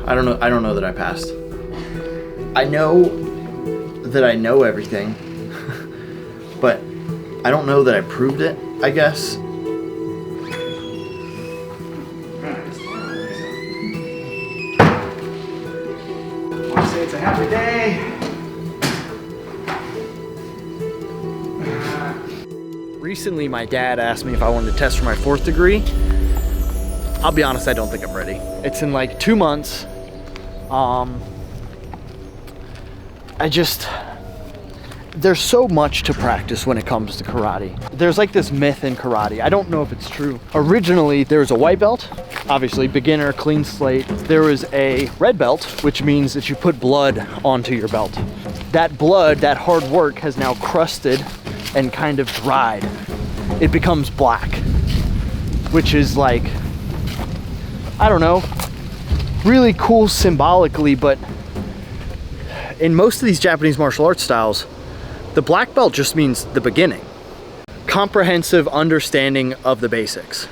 I don't know that I passed. I know that I know everything, but I don't know that I proved it, I guess. I want to say it's a happy day. Recently, my dad asked me if I wanted to test for my 4th degree. I'll be honest, I don't think I'm ready. It's in like 2 months. There's so much to practice when it comes to karate. There's like this myth in karate. I don't know if it's true. Originally, there was a white belt, obviously beginner, clean slate. There was a red belt, which means that you put blood onto your belt. That blood, that hard work has now crusted and kind of dried. It becomes black, which is like, I don't know, really cool symbolically, but in most of these Japanese martial arts styles, the black belt just means the beginning. Comprehensive understanding of the basics.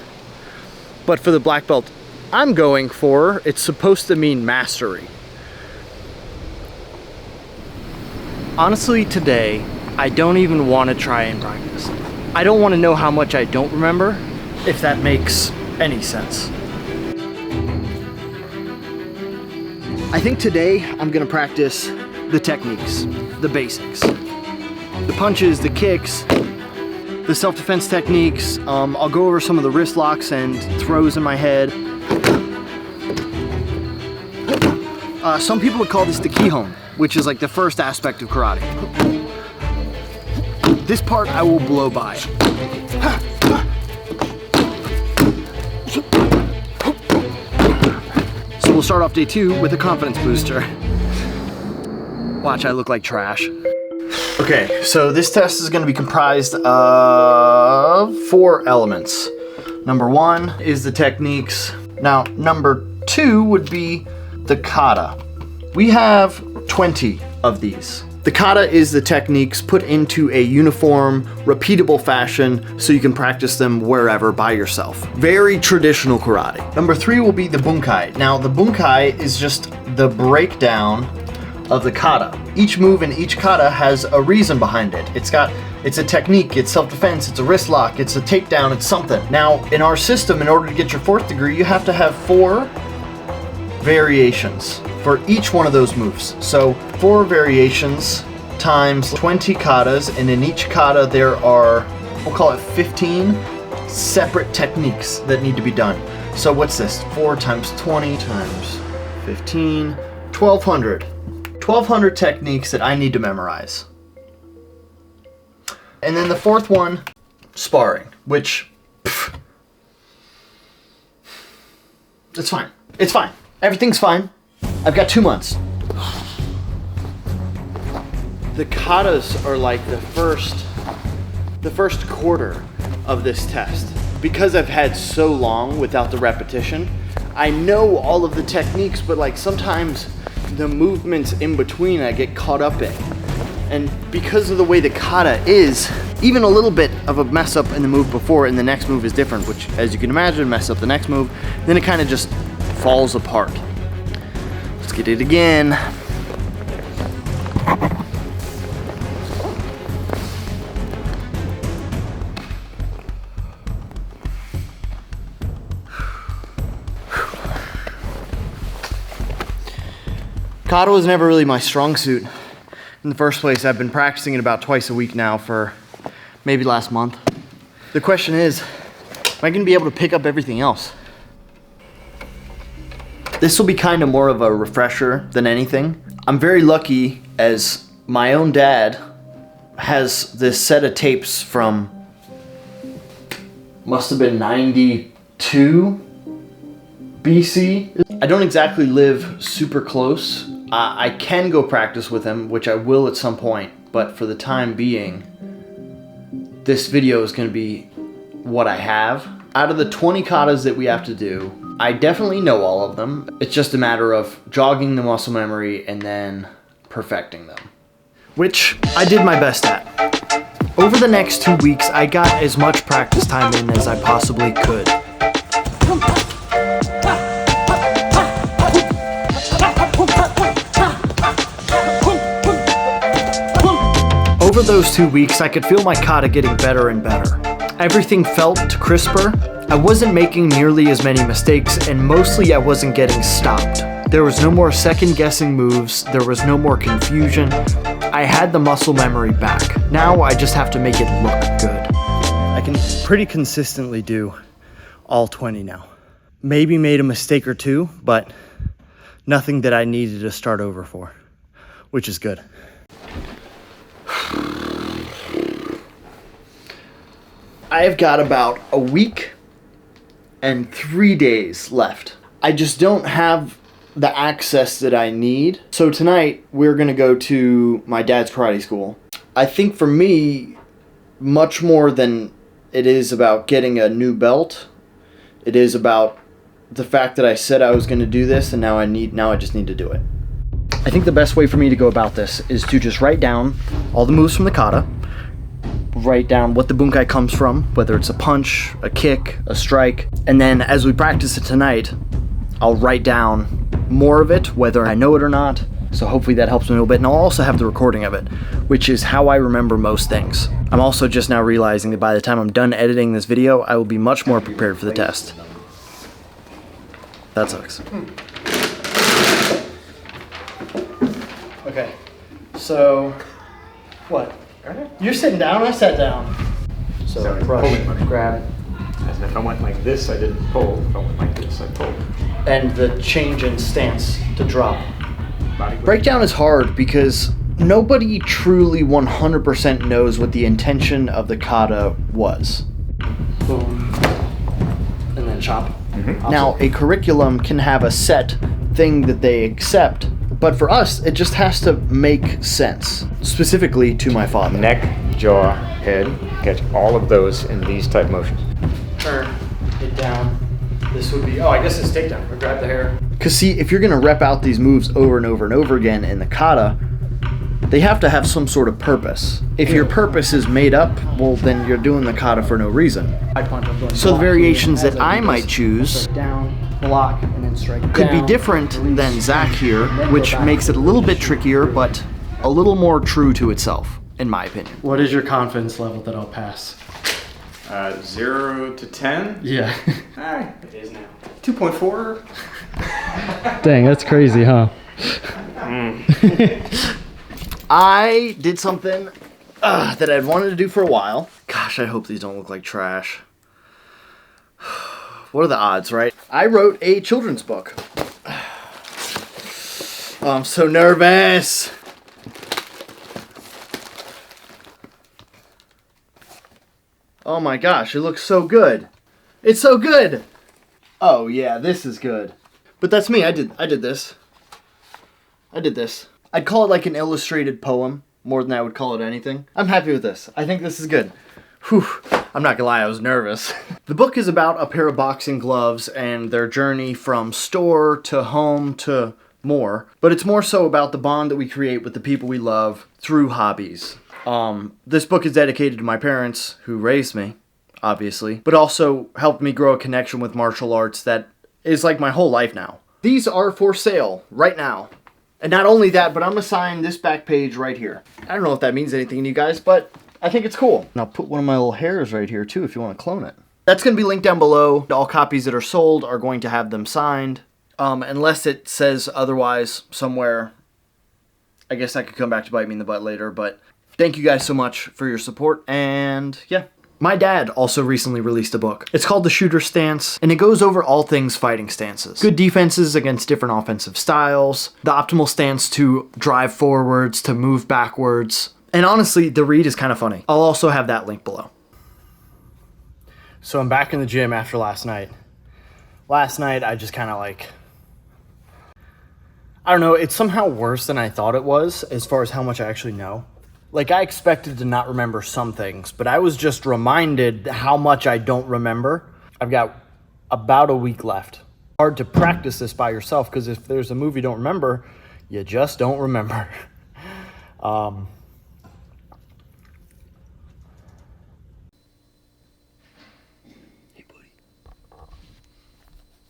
But for the black belt I'm going for, it's supposed to mean mastery. Honestly, today, I don't even want to try and practice. I don't want to know how much I don't remember, if that makes any sense. I think today I'm gonna practice the techniques, the basics. The punches, the kicks, the self-defense techniques. I'll go over some of the wrist locks and throws in my head. Some people would call this the kihon, which is like the first aspect of karate. This part I will blow by. So we'll start off day 2 with a confidence booster. Watch, I look like trash. Okay, so this test is going to be comprised of 4 elements. Number 1 is the techniques. Now, number 2 would be the kata. We have 20 of these. The kata is the techniques put into a uniform, repeatable fashion so you can practice them wherever by yourself. Very traditional karate. Number 3 will be the bunkai. Now, the bunkai is just the breakdown of the kata. Each move in each kata has a reason behind it. It's a technique, it's self-defense, it's a wrist lock, it's a takedown, it's something. Now, in our system, in order to get your 4th degree, you have to have 4 variations for each one of those moves. So 4 variations times 20 katas, and in each kata there are, we'll call it 15 separate techniques that need to be done. So what's this? 4 times 20 times 15, 1,200. 1,200 techniques that I need to memorize. And then the 4th one, sparring, which, it's fine. It's fine. Everything's fine. I've got 2 months. The katas are like the first quarter of this test. Because I've had so long without the repetition, I know all of the techniques, but like sometimes the movements in between I get caught up in. And because of the way the kata is, even a little bit of a mess up in the move before and the next move is different, which as you can imagine, mess up the next move, then it kind of just falls apart. Let's get it again. Kata was never really my strong suit. In the first place, I've been practicing it about twice a week now for maybe last month. The question is, am I gonna be able to pick up everything else? This will be kind of more of a refresher than anything. I'm very lucky as my own dad has this set of tapes from, must have been 92 BC. I don't exactly live super close. I can go practice with him, which I will at some point, but for the time being, this video is going to be what I have. Out of the 20 katas that we have to do, I definitely know all of them. It's just a matter of jogging the muscle memory and then perfecting them, which I did my best at. Over the next 2 weeks, I got as much practice time in as I possibly could. Over those 2 weeks, I could feel my kata getting better and better. Everything felt crisper. I wasn't making nearly as many mistakes, and mostly I wasn't getting stopped. There was no more second-guessing moves, there was no more confusion. I had the muscle memory back. Now I just have to make it look good. I can pretty consistently do all 20 now. Maybe made a mistake or two, but nothing that I needed to start over for, which is good. I've got about a week and 3 days left. I just don't have the access that I need. So tonight we're gonna go to my dad's karate school. I think for me, much more than it is about getting a new belt, it is about the fact that I said I was gonna do this and now I just need to do it. I think the best way for me to go about this is to just write down all the moves from the kata, write down what the bunkai comes from, whether it's a punch, a kick, a strike, and then as we practice it tonight, I'll write down more of it, whether I know it or not, so hopefully that helps me a little bit, and I'll also have the recording of it, which is how I remember most things. I'm also just now realizing that by the time I'm done editing this video, I will be much more prepared for the test. That sucks. Okay, so, what? You're sitting down, I sat down. So brush, grab. As if I went like this, I didn't pull. If I went like this, I pulled. And the change in stance to drop. Breakdown is hard because nobody truly 100% knows what the intention of the kata was. Boom. And then chop. Mm-hmm. Now, a curriculum can have a set thing that they accept, but for us, it just has to make sense. Specifically to my father. Neck, jaw, head. Catch all of those in these type motions. Turn it down. This would be, I guess it's takedown. Or grab the hair. Because see, if you're going to rep out these moves over and over and over again in the kata, they have to have some sort of purpose. If your purpose is made up, well, then you're doing the kata for no reason. So the variations that I might choose down, block, and then strike could be different than Zach here, which makes it a little bit trickier, but a little more true to itself, in my opinion. What is your confidence level that I'll pass? 0 to 10? Yeah. It is now. 2.4. Dang, that's crazy, huh? I did something that I'd wanted to do for a while. Gosh, I hope these don't look like trash. What are the odds, right? I wrote a children's book. Oh, I'm so nervous. Oh my gosh, it looks so good. It's so good. Oh yeah, this is good. But that's me. I did this. I did this. I'd call it like an illustrated poem more than I would call it anything. I'm happy with this. I think this is good. Whew. I'm not gonna lie, I was nervous. The book is about a pair of boxing gloves and their journey from store to home to more, but it's more so about the bond that we create with the people we love through hobbies. This book is dedicated to my parents who raised me, obviously, but also helped me grow a connection with martial arts that is like my whole life now. These are for sale right now. And not only that, but I'm gonna sign this back page right here. I don't know if that means anything to you guys, but I think it's cool. And I'll put one of my little hairs right here too if you want to clone it. That's gonna be linked down below. All copies that are sold are going to have them signed. Unless it says otherwise somewhere. I guess that could come back to bite me in the butt later, but thank you guys so much for your support, and yeah. My dad also recently released a book. It's called The Shooter Stance, and it goes over all things fighting stances. Good defenses against different offensive styles, the optimal stance to drive forwards, to move backwards, and honestly, the read is kind of funny. I'll also have that link below. So I'm back in the gym after last night. Last night, I just kind of I don't know, it's somehow worse than I thought it was as far as how much I actually know. Like, I expected to not remember some things, but I was just reminded how much I don't remember. I've got about a week left. Hard to practice this by yourself, because if there's a move you don't remember, you just don't remember. Hey, buddy.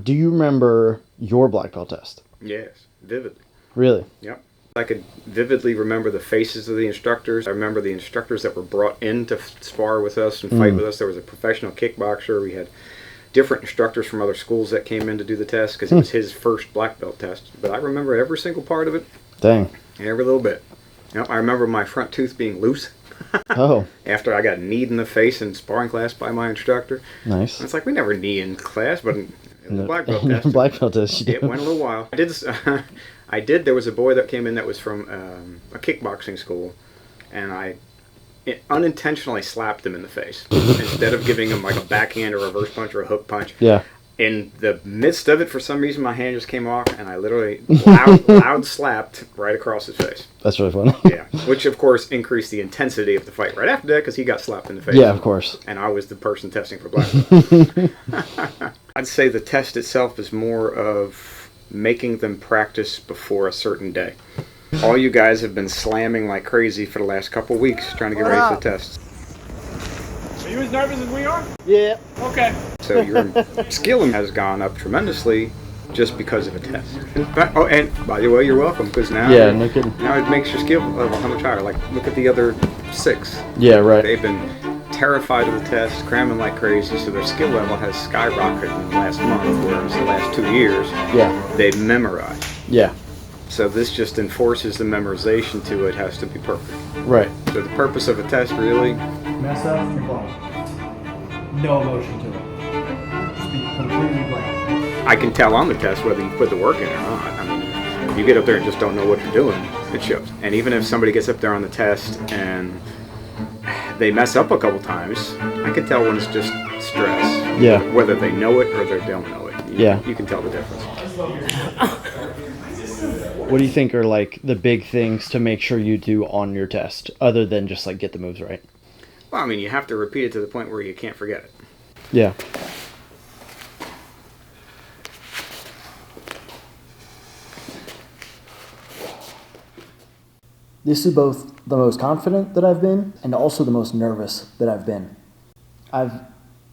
Do you remember your black belt test? Yes, vividly. Really? Yep. I could vividly remember the faces of the instructors. I remember the instructors that were brought in to spar with us and fight with us. There was a professional kickboxer. We had different instructors from other schools that came in to do the test because it was his first black belt test. But I remember every single part of it. Dang. Every little bit. Yep, I remember my front tooth being loose. Oh. After I got kneed in the face in sparring class by my instructor. Nice. It's like we never knee in class, but in the black belt In test. black belt test, It went a little while. I did. There was a boy that came in that was from a kickboxing school, and I unintentionally slapped him in the face instead of giving him like a backhand or a reverse punch or a hook punch. Yeah. In the midst of it, for some reason, my hand just came off, and I literally loud slapped right across his face. That's really funny. Yeah, which of course increased the intensity of the fight right after that because he got slapped in the face. Yeah, of course. And I was the person testing for black belt. I'd say the test itself is more of making them practice before a certain day. All you guys have been slamming like crazy for the last couple weeks trying to get ready for the tests. Are you as nervous as we are? Yeah. Okay. So your skill has gone up tremendously just because of a test. Oh, and by the way, you're welcome because now, Yeah, no kidding. now it makes your skill level how much higher. Like, look at the other 6. Yeah, right. They've been terrified of the test, cramming like crazy, so their skill level has skyrocketed in the last month, whereas the last 2 years, Yeah. they've memorized. Yeah. So this just enforces the memorization to it has to be perfect. Right. So the purpose of a test really, Mess up, blank. No emotion to it. Just be completely blank. I can tell on the test whether you put the work in or not. I mean, if you get up there and just don't know what you're doing, it shows. And even if somebody gets up there on the test and they mess up a couple times, I can tell when it's just stress. Yeah. Whether they know it or they don't know it. Yeah. You can tell the difference. What do you think are like the big things to make sure you do on your test, other than just like get the moves right? Well, I mean, you have to repeat it to the point where you can't forget it. Yeah. This is both the most confident that I've been and also the most nervous that I've been. I've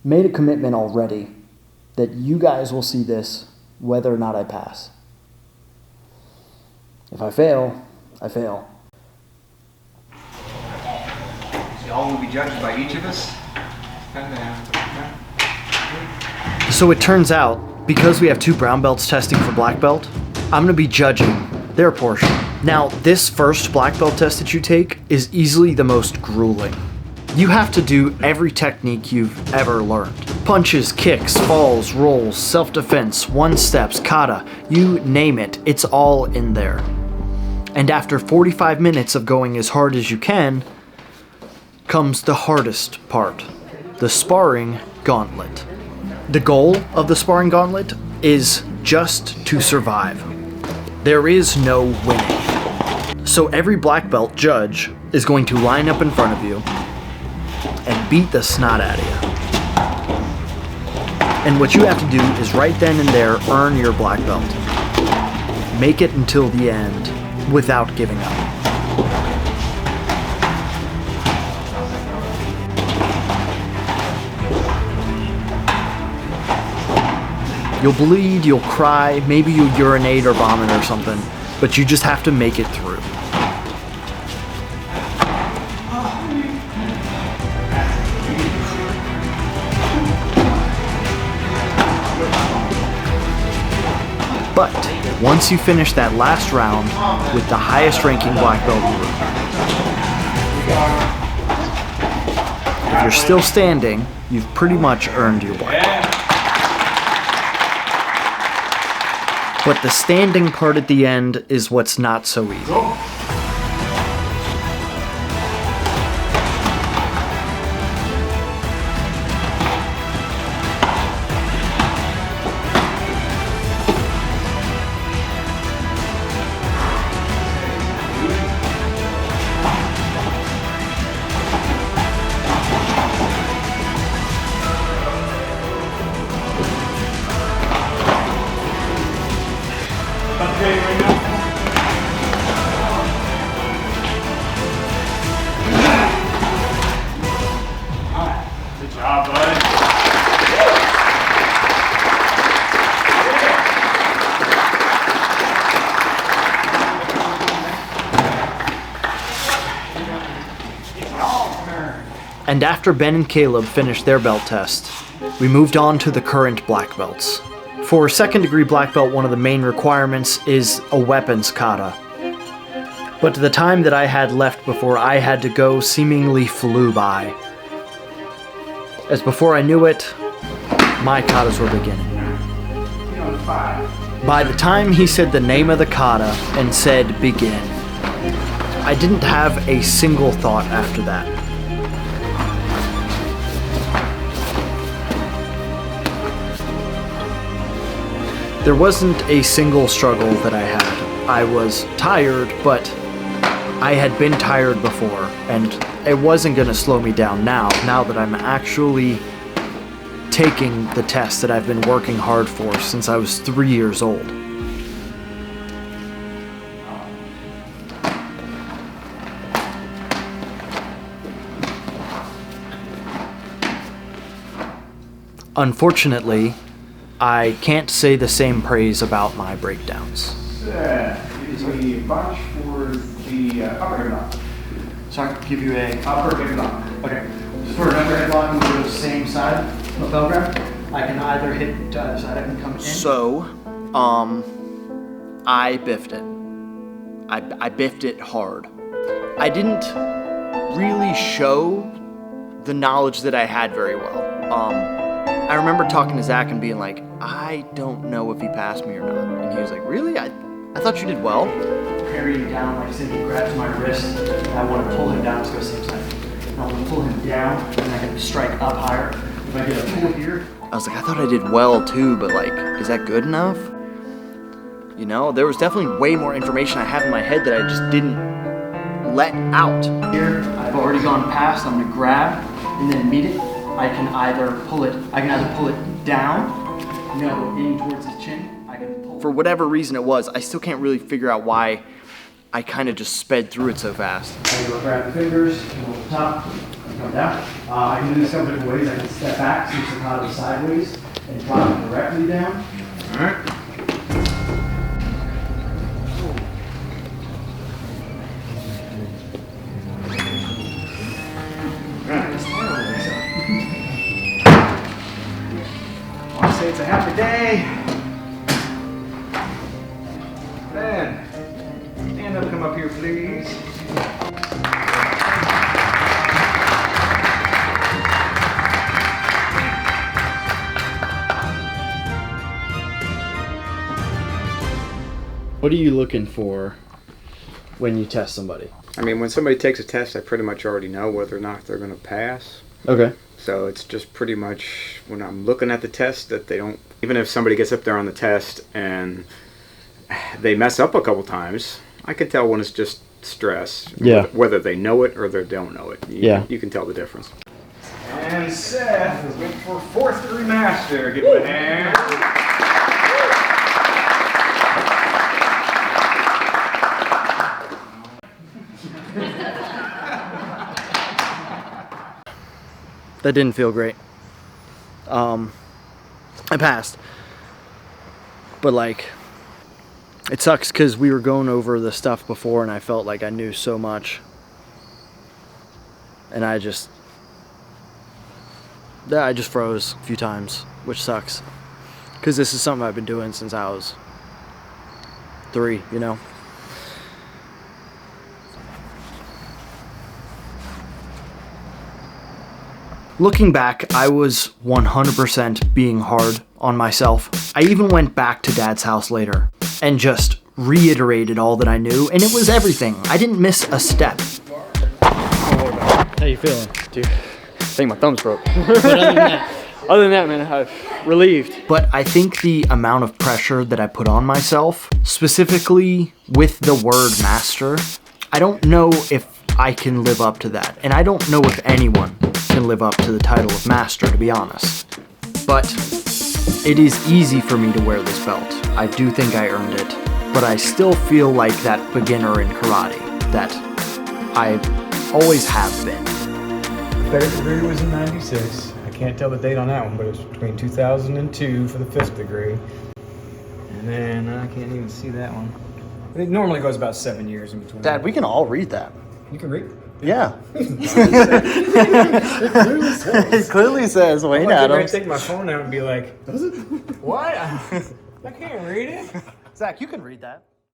made a commitment already that you guys will see this whether or not I pass. If I fail, I fail. All will be judged by each of us. So it turns out, because we have 2 brown belts testing for black belt, I'm going to be judging their portion. Now, this first black belt test that you take is easily the most grueling. You have to do every technique you've ever learned. Punches, kicks, falls, rolls, self-defense, one-steps, kata, you name it, it's all in there. And after 45 minutes of going as hard as you can, comes the hardest part, the sparring gauntlet. The goal of the sparring gauntlet is just to survive. There is no winning. So every black belt judge is going to line up in front of you and beat the snot out of you. And what you have to do is right then and there earn your black belt. Make it until the end without giving up. You'll bleed, you'll cry, maybe you'll urinate or vomit or something, but you just have to make it through. But once you finish that last round with the highest ranking black belt group, if you're still standing, you've pretty much earned your black belt. But the standing part at the end is what's not so easy. Good job, bud. And after Ben and Caleb finished their belt test, we moved on to the current black belts. For second degree black belt, one of the main requirements is a weapons kata. But the time that I had left before I had to go seemingly flew by. As before I knew it, my katas were beginning. By the time he said the name of the kata and said begin, I didn't have a single thought after that. There wasn't a single struggle that I had. I was tired, but I had been tired before, and it wasn't going to slow me down now that I'm actually taking the test that I've been working hard for since I was 3 years old. Unfortunately, I can't say the same praise about my breakdowns. Is the bunch for the upper headlock? So I can give you a... Upper headlock. Okay. For an upper headlock, we go to the same side, lapel grab. I can either hit to either side, I can come in. So, I biffed it. I biffed it hard. I didn't really show the knowledge that I had very well. I remember talking to Zach and being like, I don't know if he passed me or not. And he was like, really? I thought you did well. Carry him down, like I said, he grabs my wrist. And I want to pull him down, let's go same side. And I want to pull him down, and I can strike up higher. If I get a pull here. I was like, I thought I did well too, but like, is that good enough? You know, there was definitely way more information I have in my head that I just didn't let out. Here, I've already gone past, I'm gonna grab and then meet it. I can either pull it down, in towards his chin. I can pull. For whatever reason it was, I still can't really figure out why I kind of just sped through it so fast. I go grab the fingers, go to the top, and come down. I can do this a couple different ways. I can step back, switch the kata sideways, and drop it directly down. All right. It's a happy day. Ben, stand up, come up here, please. What are you looking for when you test somebody? I mean, when somebody takes a test, I pretty much already know whether or not they're going to pass. Okay. So it's just pretty much when I'm looking at the test that they don't, even if somebody gets up there on the test and they mess up a couple times, I can tell when it's just stress. Yeah. Whether they know it or they don't know it. You can tell the difference. And Seth is looking for 4th degree master. Give him a hand. That didn't feel great. I passed. But like, it sucks because we were going over the stuff before and I felt like I knew so much. And I just froze a few times, which sucks. Because this is something I've been doing since I was 3, you know? Looking back, I was 100% being hard on myself. I even went back to Dad's house later and just reiterated all that I knew, and it was everything. I didn't miss a step. How you feeling? Dude, I think my thumb's broke. But other than that, man, I'm relieved. But I think the amount of pressure that I put on myself, specifically with the word master, I don't know if I can live up to that. And I don't know if anyone can live up to the title of master, to be honest. But it is easy for me to wear this belt. I do think I earned it, but I still feel like that beginner in karate that I always have been. 3rd degree was in 96. I can't tell the date on that one, but it was between 2002 for the 5th degree. And then I can't even see that one. But it normally goes about 7 years in between. Dad, we can all read that. You can read? Yeah. It clearly says Wayne I'm gonna Adams. take my phone out and be like, does it? What? I can't read it. Zach, you can read that.